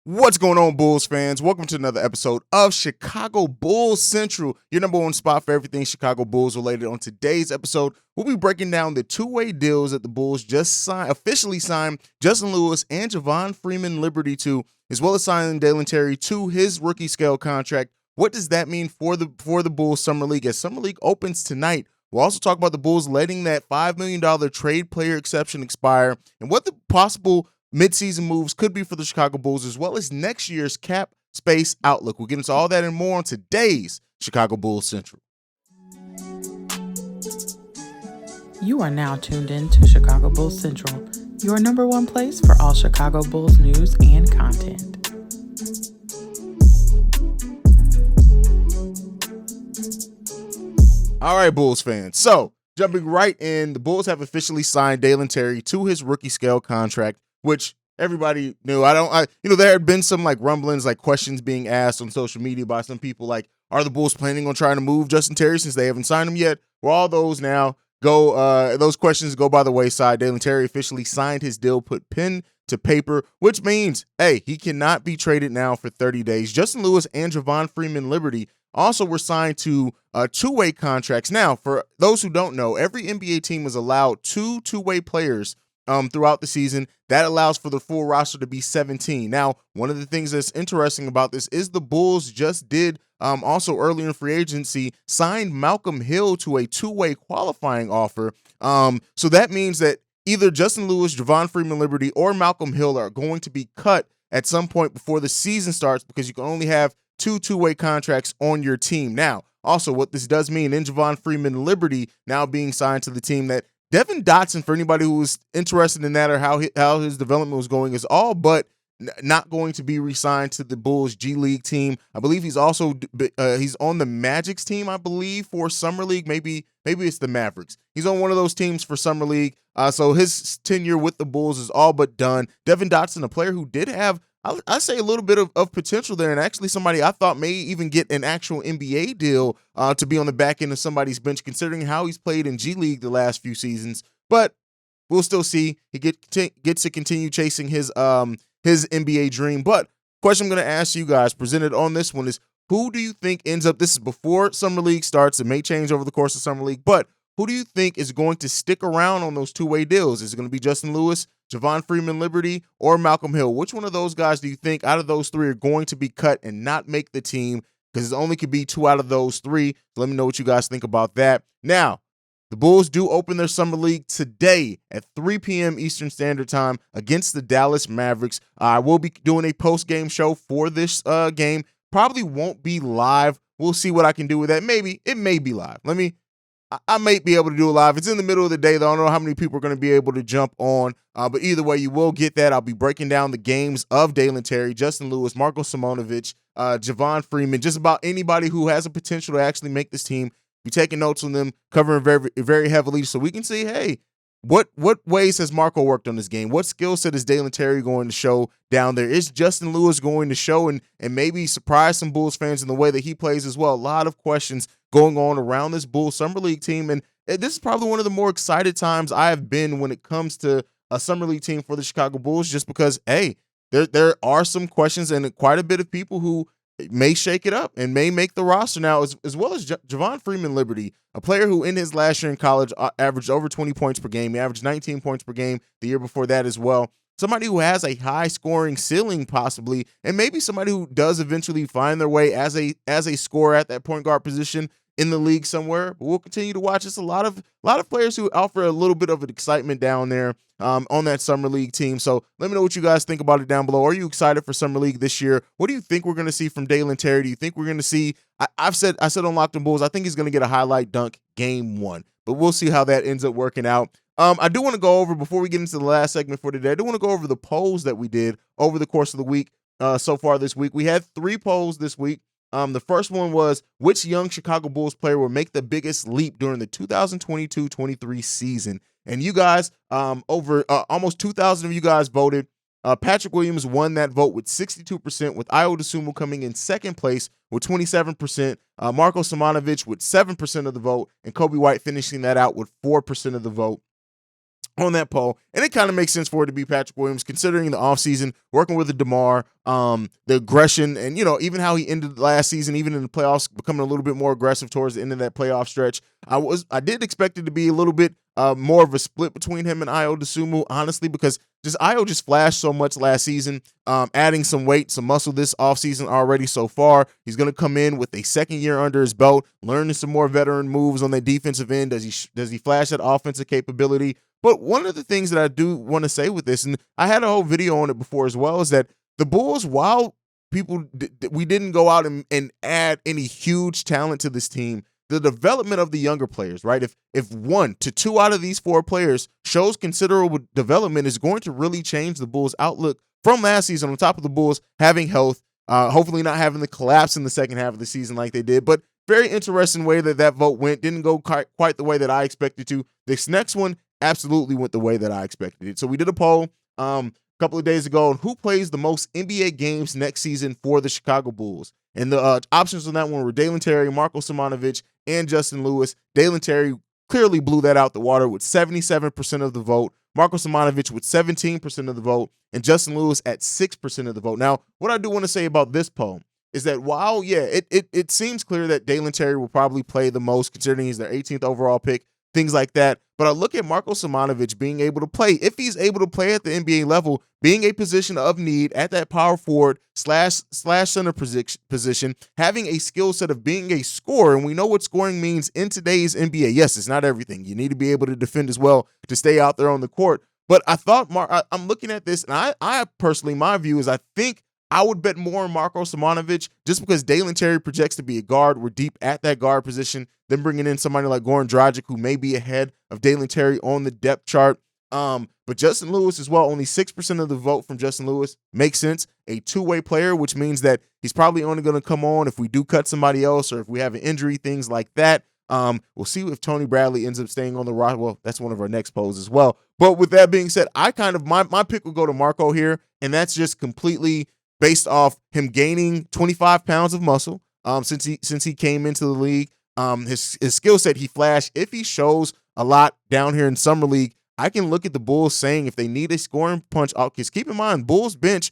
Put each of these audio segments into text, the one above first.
What's going on, Bulls fans? Welcome to another episode of Chicago Bulls Central, your number one spot for everything Chicago Bulls related. On today's episode, we'll be breaking down the two-way deals that the Bulls just officially signed Justin Lewis and Javon Freeman-Liberty to, as well as signing Dalen Terry to his rookie scale contract. What does that mean for the Bulls Summer League as Summer League opens tonight? We'll also talk about the Bulls letting that $5 million trade player exception expire and what the possible midseason moves could be for the Chicago Bulls, as well as next year's cap space outlook. We'll get into all that and more on today's Chicago Bulls Central. You are now tuned in to Chicago Bulls Central, your number one place for all Chicago Bulls news and content. All right, Bulls fans. So, jumping right in, the Bulls have officially signed Dalen Terry to his rookie scale contract, which everybody knew. There had been some rumblings, questions being asked on social media by some people, are the Bulls planning on trying to move Justin Terry since they haven't signed him yet? Well, all those now those questions go by the wayside. Dalen Terry officially signed his deal, put pen to paper, which means, he cannot be traded now for 30 days. Justin Lewis and Javon Freeman-Liberty also were signed to two-way contracts. Now, for those who don't know, every NBA team is allowed two-way players throughout the season. That allows for the full roster to be 17. Now, one of the things that's interesting about this is the Bulls just did also earlier in free agency signed Malcolm Hill to a two-way qualifying offer. So that means that either Justin Lewis, Javon Freeman-Liberty, or Malcolm Hill are going to be cut at some point before the season starts because you can only have two-way contracts on your team. Now, also what this does mean in Javon Freeman-Liberty now being signed to the team, that Devin Dotson, for anybody who was interested in that or how his development was going, is all but not going to be re-signed to the Bulls G League team. I believe he's also he's on the Magic's team, I believe, for Summer League. Maybe it's the Mavericks. He's on one of those teams for Summer League. So his tenure with the Bulls is all but done. Devin Dotson, a player who did have, I say, a little bit of potential there, and actually somebody I thought may even get an actual NBA deal to be on the back end of somebody's bench, considering how he's played in G League the last few seasons. But we'll still see. He gets to continue chasing his NBA dream. But question I'm going to ask you guys, presented on this one, is who do you think ends up? This is before Summer League starts. It may change over the course of Summer League, but who do you think is going to stick around on those two-way deals? Is it going to be Justin Lewis, Javon Freeman-Liberty, or Malcolm Hill? Which one of those guys do you think out of those three are going to be cut and not make the team? Because it only could be two out of those three. So let me know what you guys think about that. Now, the Bulls do open their Summer League today at 3 p.m. Eastern Standard Time against the Dallas Mavericks. I will be doing a post-game show for this game. Probably won't be live. We'll see what I can do with that. Maybe it may be live. I might be able to do it live. It's in the middle of the day, though. I don't know how many people are going to be able to jump on. But either way, you will get that. I'll be breaking down the games of Dalen Terry, Justin Lewis, Marko Simonovic, Javon Freeman, just about anybody who has a potential to actually make this team. Be taking notes on them, covering very, very heavily, so we can see, hey, what ways has Marko worked on this game? What skill set is Dalen Terry going to show down there? Is Justin Lewis going to show and maybe surprise some Bulls fans in the way that he plays as well? A lot of questions going on around this Bulls Summer League team, and this is probably one of the more excited times I have been when it comes to a Summer League team for the Chicago Bulls, just because, hey, there are some questions and quite a bit of people who may shake it up and may make the roster now, as well as Javon Freeman-Liberty, a player who in his last year in college averaged over 20 points per game. He averaged 19 points per game the year before that as well. Somebody who has a high scoring ceiling possibly, and maybe somebody who does eventually find their way as a scorer at that point guard position in the league somewhere. But we'll continue to watch. It's a lot of players who offer a little bit of an excitement down there on that Summer League team. So let me know what you guys think about it down below. Are you excited for Summer League this year? What do you think we're going to see from Dalen Terry? Do you think we're going to see? I said on Locked on Bulls, I think he's going to get a highlight dunk game one, but we'll see how that ends up working out. I do want to go over, before we get into the last segment for today, I do want to go over the polls that we did over the course of the week so far this week. We had 3 polls this week. The first one was, which young Chicago Bulls player will make the biggest leap during the 2022-23 season? And you guys, over almost 2,000 of you guys voted. Patrick Williams won that vote with 62%, with Ayo Dosunmu coming in second place with 27%, Marko Simonovic with 7% of the vote, and Kobe White finishing that out with 4% of the vote. on that poll, and it kind of makes sense for it to be Patrick Williams, considering the offseason, working with the DeMar, the aggression, and even how he ended last season, even in the playoffs, becoming a little bit more aggressive towards the end of that playoff stretch. I did expect it to be a little bit more of a split between him and Ayo Dosunmu, honestly, because Ayo just flashed so much last season, adding some weight, some muscle this offseason already so far. He's going to come in with a second year under his belt, learning some more veteran moves on the defensive end. Does he flash that offensive capability? But one of the things that I do want to say with this, and I had a whole video on it before as well, is that the Bulls, while we didn't go out and add any huge talent to this team, the development of the younger players, right? If 1 to 2 out of these 4 players shows considerable development, is going to really change the Bulls' outlook from last season, on top of the Bulls having health, hopefully not having the collapse in the second half of the season like they did. But very interesting way that vote went. Didn't go quite the way that I expected to. This next one absolutely went the way that I expected it. So we did a poll a couple of days ago on who plays the most NBA games next season for the Chicago Bulls. And the options on that one were Dalen Terry, Marko Simonovic, and Justin Lewis. Dalen Terry clearly blew that out the water with 77% of the vote. Marko Simonovic with 17% of the vote, and Justin Lewis at 6% of the vote. Now, what I do want to say about this poll is that while, it seems clear that Dalen Terry will probably play the most, considering he's their 18th overall pick, things like that. But I look at Marko Simonovic being able to play, if he's able to play at the NBA level, being a position of need at that power forward slash center position, having a skill set of being a scorer, and we know what scoring means in today's NBA. Yes, it's not everything. You need to be able to defend as well to stay out there on the court. But I thought, I'm looking at this, and I personally, my view is I think I would bet more on Marko Simonovic just because Dalen Terry projects to be a guard. We're deep at that guard position. Then bringing in somebody like Goran Dragic, who may be ahead of Dalen Terry on the depth chart. But Justin Lewis as well, only 6% of the vote from Justin Lewis. Makes sense. A two-way player, which means that he's probably only going to come on if we do cut somebody else or if we have an injury, things like that. We'll see if Tony Bradley ends up staying on the roster. Well, that's one of our next polls as well. But with that being said, my pick will go to Marko here, and that's just completely based off him gaining 25 pounds of muscle since he came into the league. His skill set, he flashed. If he shows a lot down here in Summer League, I can look at the Bulls saying if they need a scoring punch, because keep in mind, Bulls bench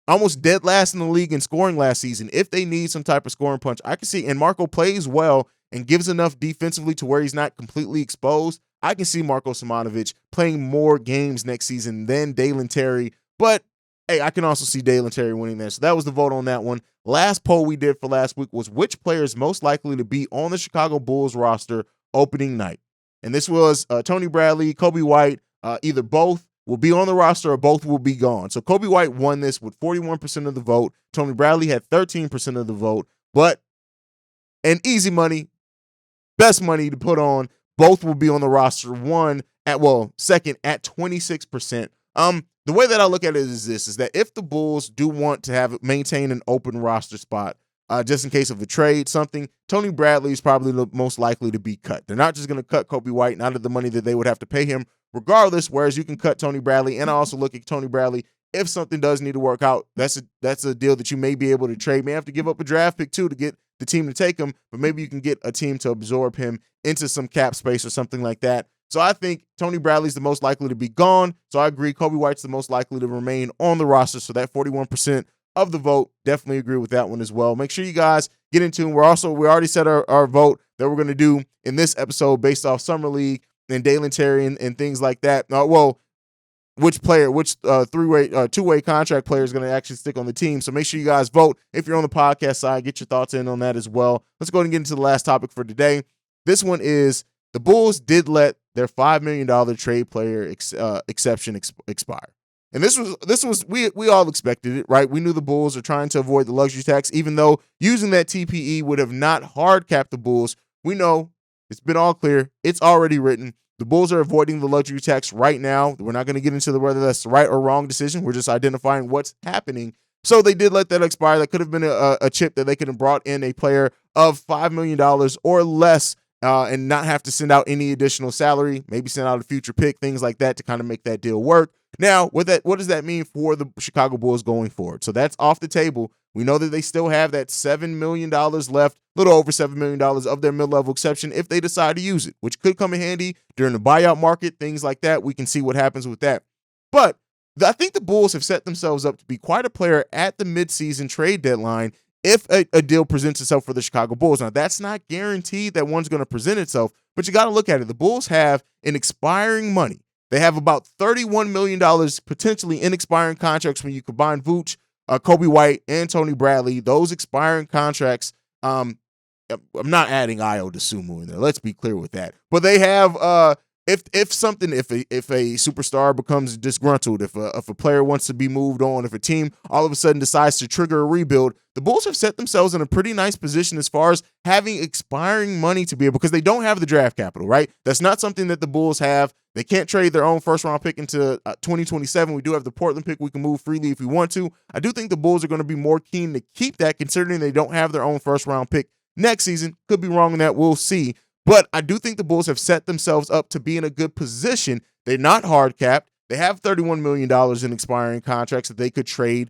almost dead last in the league in scoring last season. If they need some type of scoring punch, I can see, and Marko plays well and gives enough defensively to where he's not completely exposed. I can see Marko Simonovic playing more games next season than Dalen Terry, but hey, I can also see Dalen Terry winning that. So that was the vote on that one. Last poll we did for last week was which player is most likely to be on the Chicago Bulls roster opening night. And this was Tony Bradley, Kobe White, either both will be on the roster or both will be gone. So Kobe White won this with 41% of the vote. Tony Bradley had 13% of the vote. But, and easy money, best money to put on, both will be on the roster. Second at 26%. The way that I look at it is that if the Bulls do want to maintain an open roster spot, just in case of a trade, something, Tony Bradley is probably the most likely to be cut. They're not just going to cut Kobe White, not at the money that they would have to pay him regardless, whereas you can cut Tony Bradley. And I also look at Tony Bradley, if something does need to work out, that's a deal that you may be able to trade. May have to give up a draft pick too to get the team to take him, but maybe you can get a team to absorb him into some cap space or something like that. So I think Tony Bradley's the most likely to be gone. So I agree Kobe White's the most likely to remain on the roster. So that 41% of the vote, definitely agree with that one as well. Make sure you guys get into it. We already set our vote that we're going to do in this episode based off Summer League and Dalen Terry and things like that. Which two-way contract player is going to actually stick on the team. So make sure you guys vote. If you're on the podcast side, get your thoughts in on that as well. Let's go ahead and get into the last topic for today. This one is the Bulls did let their $5 million trade player exception expire. And this was we all expected it, right? We knew the Bulls are trying to avoid the luxury tax, even though using that TPE would have not hard capped the Bulls. We know it's been all clear. It's already written. The Bulls are avoiding the luxury tax right now. We're not going to get into whether that's the right or wrong decision. We're just identifying what's happening. So they did let that expire. That could have been a chip that they could have brought in a player of $5 million or less and not have to send out any additional salary, maybe send out a future pick, things like that to kind of make that deal work. Now, what does that mean for the Chicago Bulls going forward? So that's off the table. We know that they still have that $7 million left, a little over $7 million of their mid-level exception if they decide to use it, which could come in handy during the buyout market, things like that. We can see what happens with that. But I think the Bulls have set themselves up to be quite a player at the midseason trade deadline if a deal presents itself for the Chicago Bulls. Now, that's not guaranteed that one's going to present itself, but you got to look at it. The Bulls have an expiring money. They have about $31 million potentially in expiring contracts when you combine Vooch, Kobe White, and Tony Bradley. Those expiring contracts, I'm not adding Ayo Dosunmu in there. Let's be clear with that. But they have, if a superstar becomes disgruntled, if a player wants to be moved on, if a team all of a sudden decides to trigger a rebuild, the Bulls have set themselves in a pretty nice position as far as having expiring money to be able, because they don't have the draft capital, right? That's not something that the Bulls have. They can't trade their own first-round pick into 2027. We do have the Portland pick. We can move freely if we want to. I do think the Bulls are going to be more keen to keep that, considering they don't have their own first-round pick next season. Could be wrong in that. We'll see. But I do think the Bulls have set themselves up to be in a good position. They're not hard capped. They have $31 million in expiring contracts that they could trade,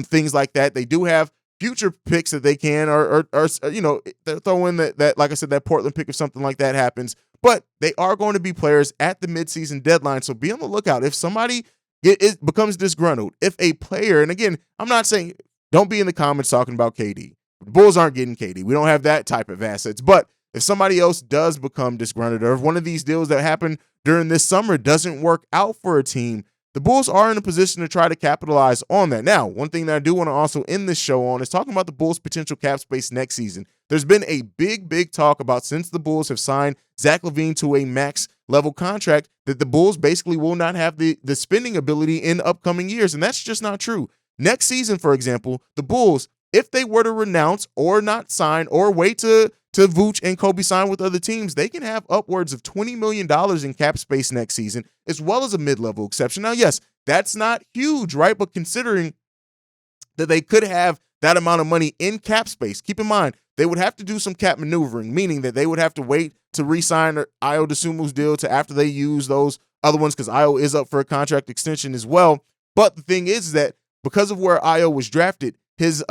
things like that. They do have future picks that they can, or throw in that, like I said, that Portland pick if something like that happens. But they are going to be players at the midseason deadline, so be on the lookout. If somebody becomes disgruntled, if a player, and again, I'm not saying don't be in the comments talking about KD. The Bulls aren't getting KD. We don't have that type of assets. But if somebody else does become disgruntled, or if one of these deals that happen during this summer doesn't work out for a team, the Bulls are in a position to try to capitalize on that. Now, one thing that I do want to also end this show on is talking about the Bulls' potential cap space next season. There's been a big talk about, since the Bulls have signed Zach LaVine to a max level contract, that the Bulls basically will not have the spending ability in upcoming years, and that's just not true. Next season, for example, the Bulls, if they were to renounce or not sign or wait to Vooch and Kobe sign with other teams, they can have upwards of $20 million in cap space next season, as well as a mid-level exception. Now, yes, that's not huge, right? But considering that they could have that amount of money in cap space, keep in mind, they would have to do some cap maneuvering, meaning that they would have to wait to re-sign Ayo Dosunmu's deal to after they use those other ones, because Ayo is up for a contract extension as well. But the thing is that because of where Ayo was drafted, his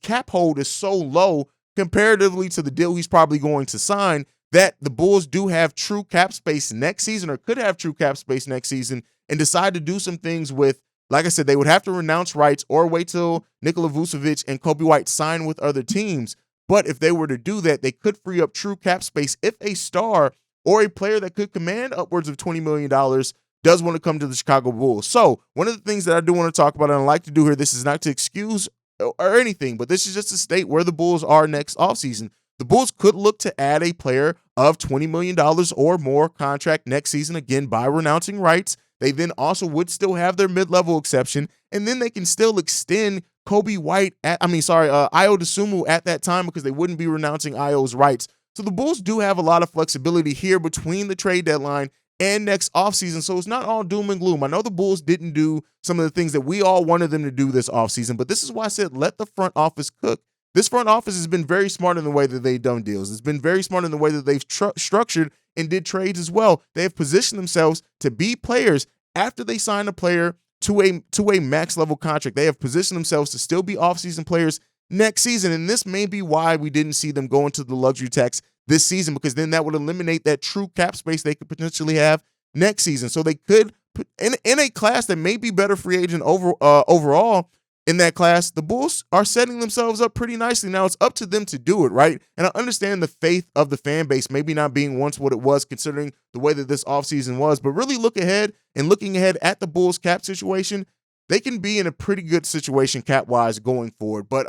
cap hold is so low comparatively to the deal he's probably going to sign, that the Bulls do have true cap space next season, or could have true cap space next season, and decide to do some things with, like I said, they would have to renounce rights or wait till Nikola Vucevic and Kobe White sign with other teams. But if they were to do that, they could free up true cap space if a star or a player that could command upwards of $20 million does want to come to the Chicago Bulls. So one of the things that I do want to talk about, and I like to do here, this is not to excuse or anything, but this is just to state where the Bulls are next offseason. The Bulls could look to add a player of $20 million or more contract next season, again, by renouncing rights. They then also would still have their mid-level exception, and then they can still extend Ayo Dosunmu at that time, because they wouldn't be renouncing Ayo's rights. So the Bulls do have a lot of flexibility here between the trade deadline and next offseason, so it's not all doom and gloom. I know the Bulls didn't do some of the things that we all wanted them to do this offseason, but this is why I said let the front office cook. This front office has been very smart in the way that they've done deals. It's been very smart in the way that they've structured and did trades as well. They have positioned themselves to be players after they sign a player to a max level contract. They have positioned themselves to still be offseason players next season, and this may be why we didn't see them go into the luxury tax this season, because then that would eliminate that true cap space they could potentially have next season. So they could put in a class that may be better free agent overall. In that class, the Bulls are setting themselves up pretty nicely. Now it's up to them to do it, right? And I understand the faith of the fan base maybe not being once what it was, considering the way that this offseason was, but really looking ahead at the Bulls cap situation, they can be in a pretty good situation cap-wise going forward. But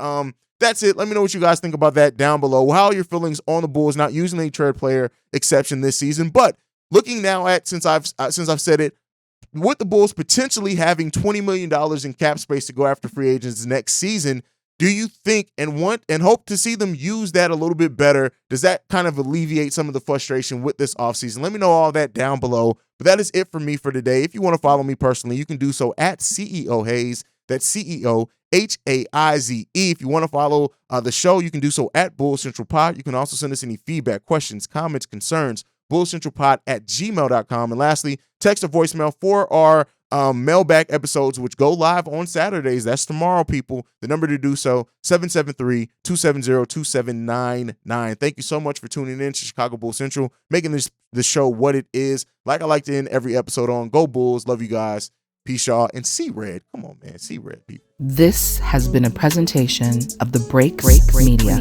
that's it. Let me know what you guys think about that down below. How are your feelings on the Bulls not using a trade player exception this season? But looking now at, since I've said it, with the Bulls potentially having $20 million in cap space to go after free agents next season, do you think and want and hope to see them use that a little bit better? Does that kind of alleviate some of the frustration with this offseason? Let me know all that down below. But that is it for me for today. If you want to follow me personally, you can do so at CEO Haize. That's CEO Haize. If you want to follow the show, you can do so at Bull Central Pod. You can also send us any feedback, questions, comments, concerns, bullcentralpod@gmail.com. And lastly, text or voicemail for our mailback episodes, which go live on Saturdays. That's tomorrow, people. The number to do so, 773-270-2799. Thank you so much for tuning in to Chicago Bulls Central, making this show what it is. Like I like to end every episode on, go Bulls. Love you guys. Peace, y'all. And see red. Come on, man. See red, people. This has been a presentation of the Break Media.